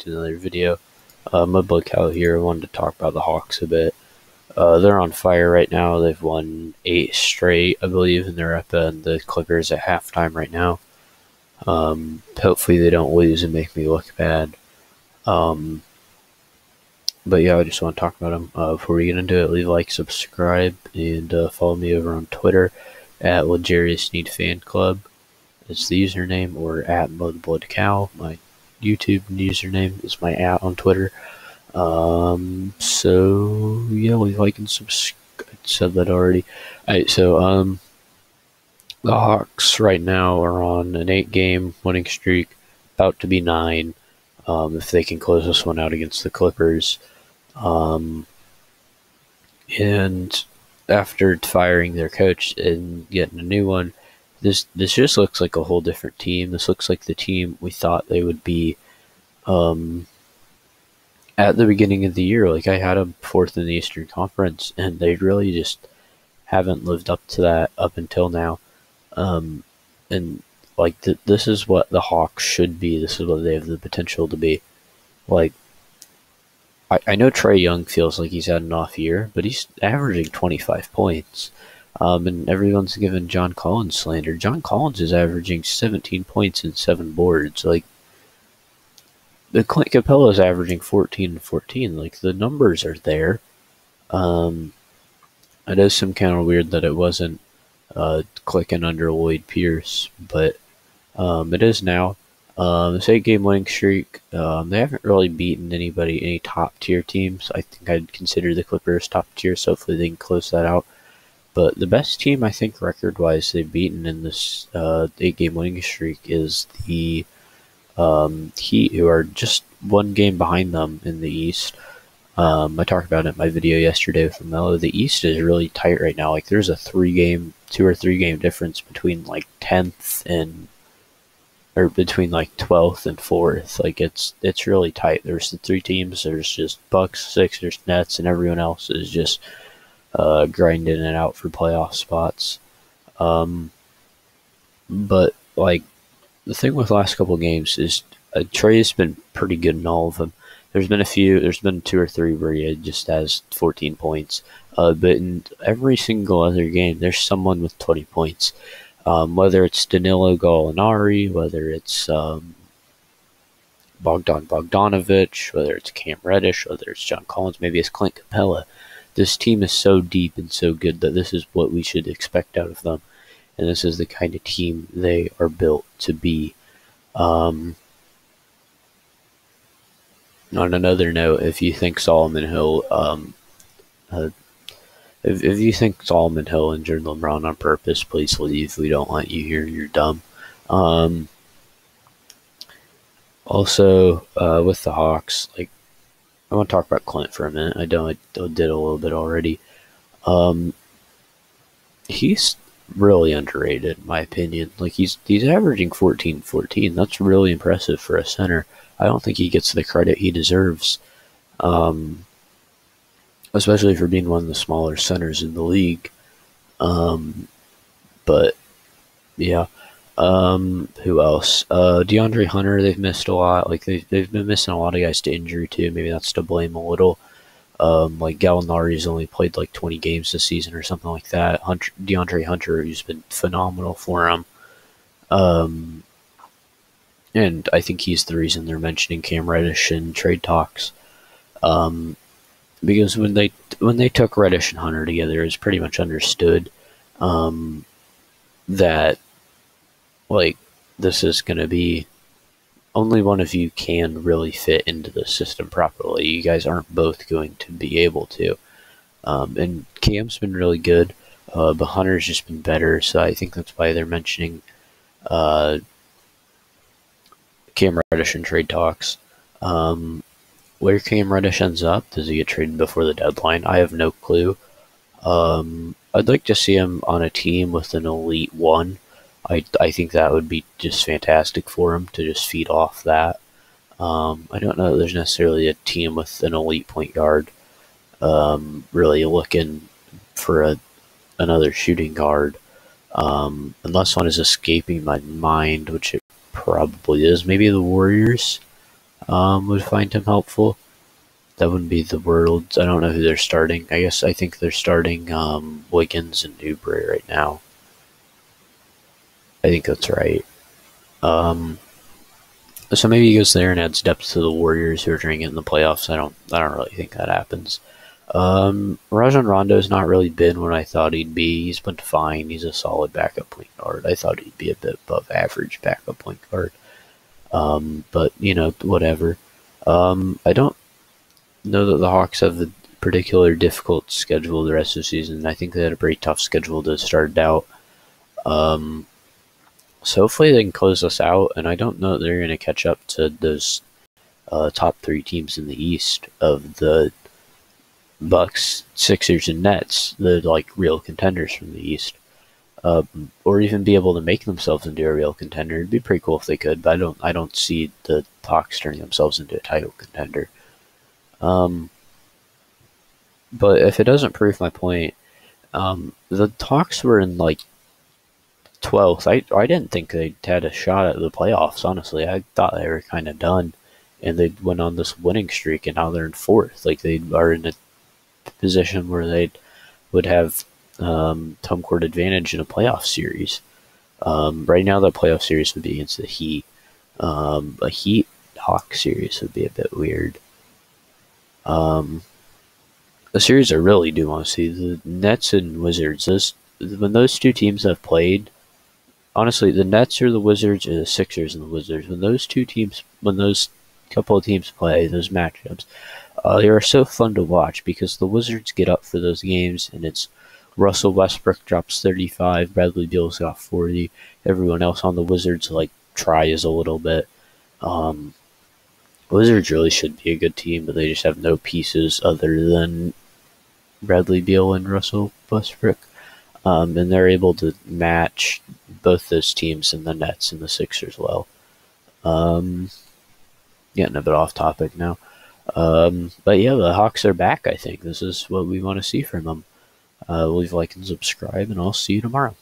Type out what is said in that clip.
to another video. Mudbloodcow here. I wanted to talk about the Hawks a bit. They're on fire right now. They've won 8 straight, I believe, and they're up in the Clippers at halftime right now. Hopefully they don't lose and make me look bad. But yeah, I just want to talk about them. Before we get into it, leave a like, subscribe, and follow me over on Twitter at LegariusNeedFanClub. It's the username, or at Mudbloodcow. My YouTube username is my @ on Twitter. So yeah, leave a like and subscribe. I said that already. Alright, so the Hawks right now are on an 8-game winning streak, about to be 9. If they can close this one out against the Clippers. And after firing their coach and getting a new one, this just looks like a whole different team. This looks like the team we thought they would be at the beginning of the year. Like, I had them 4th in the Eastern Conference, and they really just haven't lived up to that up until now. And like, this is what the Hawks should be. This is what they have the potential to be. Like, I know Trae Young feels like he's had an off year, but he's averaging 25 points. And everyone's giving John Collins slander. John Collins is averaging 17 points and 7 boards. Like, the Clint Capella is averaging 14 and 14. Like, the numbers are there. It is some kind of weird that it wasn't clicking under Lloyd Pierce, but it is now. This 8-game winning streak, they haven't really beaten any top-tier teams. I think I'd consider the Clippers top-tier, so hopefully they can close that out. But the best team, I think, record-wise, they've beaten in this 8-game winning streak is the Heat, who are just 1 game behind them in the East. I talked about it in my video yesterday with Melo. The East is really tight right now. Like, there's a 2 or 3 game difference between like 10th and, or between like 12th and 4th. Like, it's really tight. There's the 3 teams. There's just Bucks, Sixers, Nets, and everyone else is just grinding it out for playoff spots. But like, the thing with the last couple of games is Trae has been pretty good in all of them. There's been 2 or 3 where he just has 14 points. But in every single other game, there's someone with 20 points. Whether it's Danilo Gallinari, whether it's Bogdan Bogdanovic, whether it's Cam Reddish, whether it's John Collins, maybe it's Clint Capella. This team is so deep and so good that this is what we should expect out of them. And this is the kind of team they are built to be. On another note, if you think Solomon Hill, if you think Solomon Hill injured LeBron on purpose, please leave. We don't want you here. You're dumb. Also, with the Hawks, like, I want to talk about Clint for a minute. I did a little bit already. He's really underrated, in my opinion. Like, he's averaging 14. That's really impressive for a center. I don't think he gets the credit he deserves, especially for being one of the smaller centers in the league. But yeah, who else? DeAndre Hunter, they've missed a lot. Like, they've been missing a lot of guys to injury too. Maybe that's to blame a little. Like, Gallinari's only played like 20 games this season or something like that. DeAndre Hunter, who's been phenomenal for him. And I think he's the reason they're mentioning Cam Reddish in trade talks. Because when they took Reddish and Hunter together, it was pretty much understood that, like, this is going to be only one of you can really fit into the system properly. You guys aren't both going to be able to. And Cam's been really good, but Hunter's just been better, so I think that's why they're mentioning Cam Reddish in trade talks. Where Cam Reddish ends up, does he get traded before the deadline? I have no clue. I'd like to see him on a team with an elite 1. I think that would be just fantastic for him to just feed off that. I don't know that there's necessarily a team with an elite point guard really looking for another shooting guard. Unless one is escaping my mind, which it probably is. Maybe the Warriors. would find him helpful. That wouldn't be the world. I don't know who they're starting. I think they're starting Wiggins and Oubre right now. I think that's right. Um, so maybe he goes there and adds depth to the Warriors who are trying to get in the playoffs. I don't really think that happens. Rajon Rondo's not really been what I thought he'd be. He's been fine. He's a solid backup point guard. I thought he'd be a bit above average backup point guard. But whatever. I don't know that the Hawks have a particular difficult schedule the rest of the season. I think they had a pretty tough schedule to start out. So hopefully they can close us out, and I don't know that they're going to catch up to those top three teams in the East of the Bucks, Sixers, and Nets, the real contenders from the East, or even be able to make themselves into a real contender. It'd be pretty cool if they could, but I don't see the Hawks turning themselves into a title contender. But if it doesn't prove my point, the Hawks were in 12th. I didn't think they had a shot at the playoffs. Honestly, I thought they were kind of done, and they went on this winning streak, and now they're in 4th. They are in a position where they would have home court advantage in a playoff series. Right now, the playoff series would be against the Heat. A Heat Hawk series would be a bit weird. The series I really do want to see, the Nets and Wizards. When those two teams have played, honestly, the Nets or the Wizards or the Sixers and the Wizards, when those couple of teams play, those matchups, they are so fun to watch because the Wizards get up for those games, and it's Russell Westbrook drops 35, Bradley Beal's got 40, everyone else on the Wizards tries a little bit. Wizards really should be a good team, but they just have no pieces other than Bradley Beal and Russell Westbrook. And they're able to match both those teams in the Nets and the Sixers well. Getting a bit off topic now. But yeah, the Hawks are back, I think. This is what we want to see from them. Leave a like and subscribe, and I'll see you tomorrow.